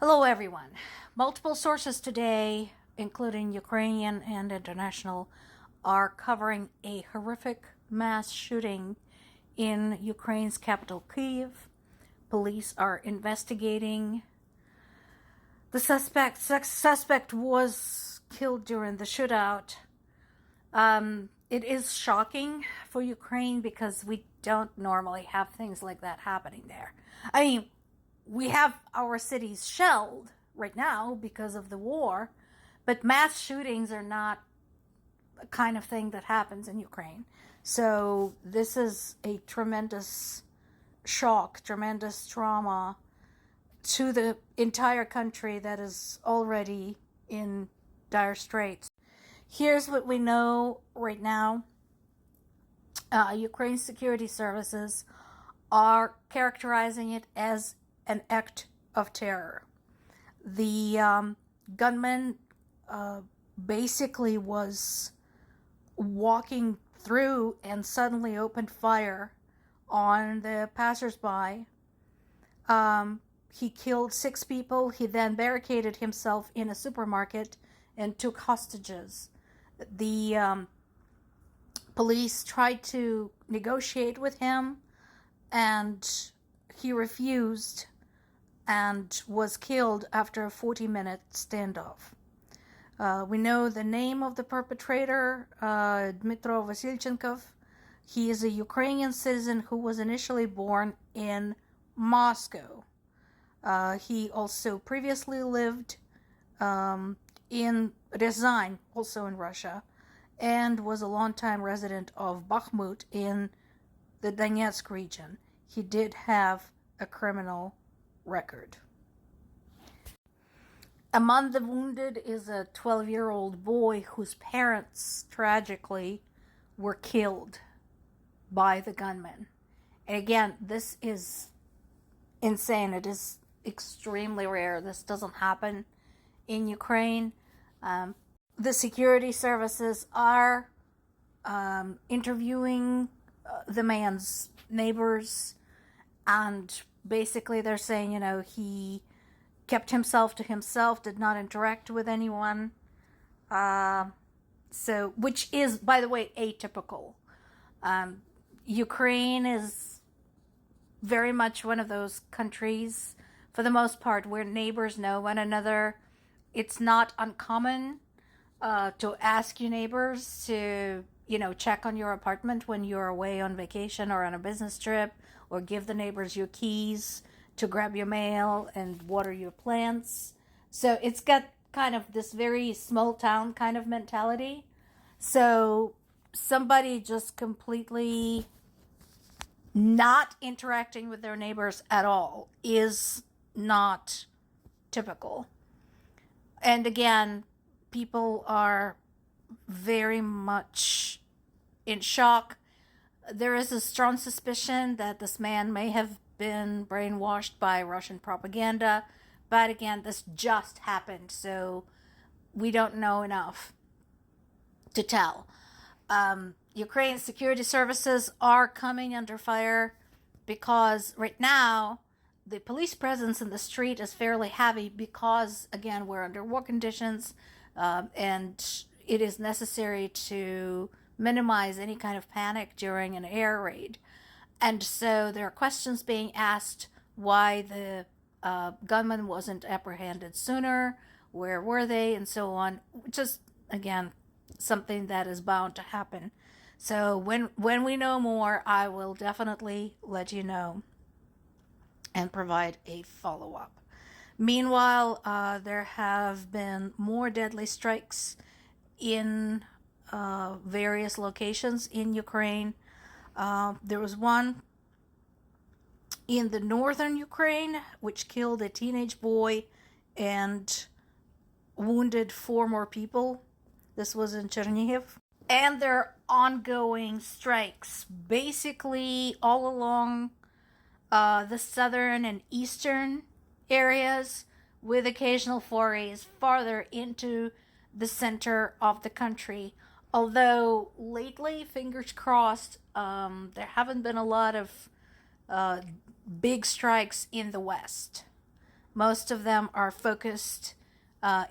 Hello, everyone. Multiple sources today, including Ukrainian and international, are covering a horrific mass shooting in Ukraine's capital, Kyiv. Police are investigating. The suspect was killed during the shootout. It is shocking for Ukraine because we don't normally have things like that happening there. I mean, we have our cities shelled right now because of the war, but mass shootings are not the kind of thing that happens in Ukraine. So this is a tremendous shock, tremendous trauma to the entire country that is already in dire straits. Here's what we know right now. Ukraine's security services are characterizing it as an act of terror. The gunman basically was walking through and suddenly opened fire on the passersby. He killed 6 people. He then barricaded himself in a supermarket and took hostages. The police tried to negotiate with him, and he refused and was killed after a 40-minute standoff. We know the name of the perpetrator, Dmytro Vasilchenkov. He is a Ukrainian citizen who was initially born in Moscow. He also previously lived in Ryazan, also in Russia, and was a longtime resident of Bakhmut in the Donetsk region. He did have a criminal record. Among the wounded is a 12-year-old boy whose parents tragically were killed by the gunman. And again, this is insane. It is extremely rare. This doesn't happen in Ukraine. The security services are interviewing the man's neighbors, and basically they're saying, he kept himself to himself, did not interact with anyone. Which is, by the way, atypical. Ukraine is very much one of those countries, for the most part, where neighbors know one another. It's not uncommon to ask your neighbors to, check on your apartment when you're away on vacation or on a business trip, or give the neighbors your keys to grab your mail and water your plants. So it's got kind of this very small town kind of mentality. So somebody just completely not interacting with their neighbors at all is not typical. And again, people are very much in shock. There is a strong suspicion that this man may have been brainwashed by Russian propaganda. But again, this just happened, so we don't know enough to tell. Ukraine's security services are coming under fire because right now the police presence in the street is fairly heavy because, again, we're under war conditions, and it is necessary to minimize any kind of panic during an air raid. And so there are questions being asked why the gunman wasn't apprehended sooner, where were they, and so on, which is, again, something that is bound to happen. So when we know more, I will definitely let you know and provide a follow-up. Meanwhile, there have been more deadly strikes in various locations in Ukraine. There was one in the northern Ukraine, which killed a teenage boy and wounded 4 more people. This was in Chernihiv. And there are ongoing strikes, basically all along the southern and eastern areas, with occasional forays farther into the center of the country. Although lately, fingers crossed, there haven't been a lot of big strikes in the west. Most of them are focused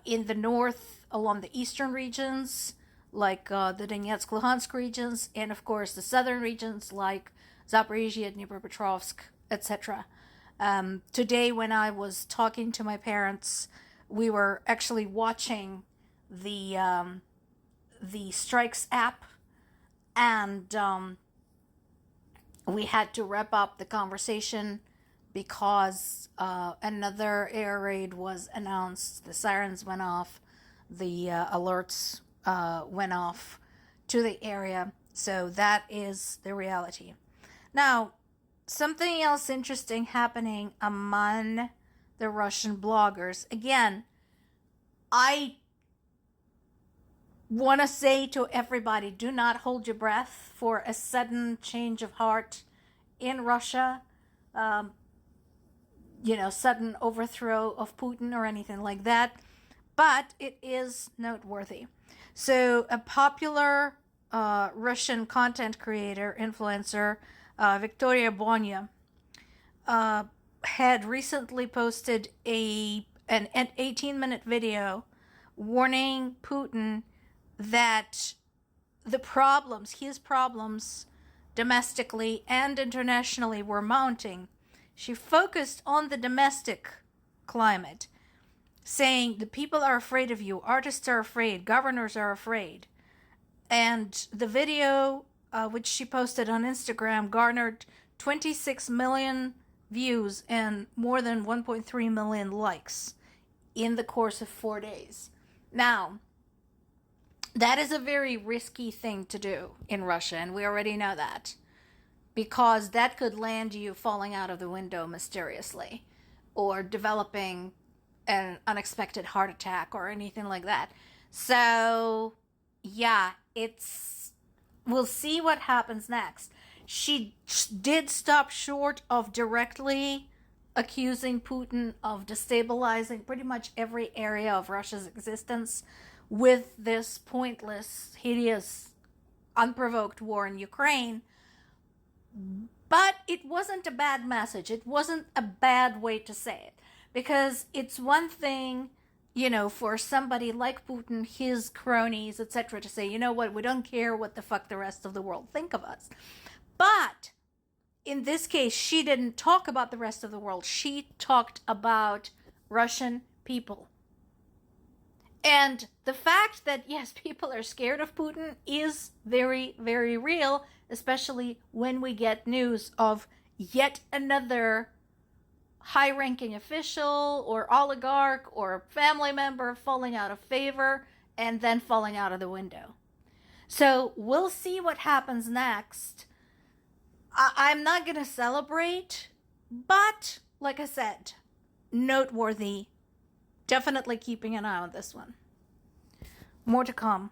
in the north, along the eastern regions, like the Donetsk, Luhansk regions, and of course the southern regions like Zaporizhia, Dnipropetrovsk, etc. Today, when I was talking to my parents, we were actually watching the Strikes app, and we had to wrap up the conversation because another air raid was announced. The sirens went off, the alerts went off to the area. So that is the reality. Now, something else interesting happening among the Russian bloggers. Again, I want to say to everybody, do not hold your breath for a sudden change of heart in Russia. Sudden overthrow of Putin or anything like that. But it is noteworthy. So a popular Russian content creator, influencer, Victoria Bonya, had recently posted an 18-minute video warning Putin that his problems domestically and internationally were mounting. She focused on the domestic climate, saying the people are afraid of you, artists are afraid, governors are afraid. And the video, which she posted on Instagram, garnered 26 million views and more than 1.3 million likes in the course of 4 days. Now, that is a very risky thing to do in Russia, and we already know that, because that could land you falling out of the window mysteriously or developing an unexpected heart attack or anything like that. So, yeah, we'll see what happens next. She did stop short of directly accusing Putin of destabilizing pretty much every area of Russia's existence with this pointless, hideous, unprovoked war in Ukraine. But it wasn't a bad message. It wasn't a bad way to say it. Because it's one thing, for somebody like Putin, his cronies, etc., to say, you know what, we don't care what the fuck the rest of the world think of us. But in this case, she didn't talk about the rest of the world. She talked about Russian people. And the fact that, yes, people are scared of Putin is very, very real, especially when we get news of yet another high-ranking official or oligarch or family member falling out of favor and then falling out of the window. So we'll see what happens next. I'm not going to celebrate, but like I said, noteworthy. Definitely keeping an eye on this one. More to come.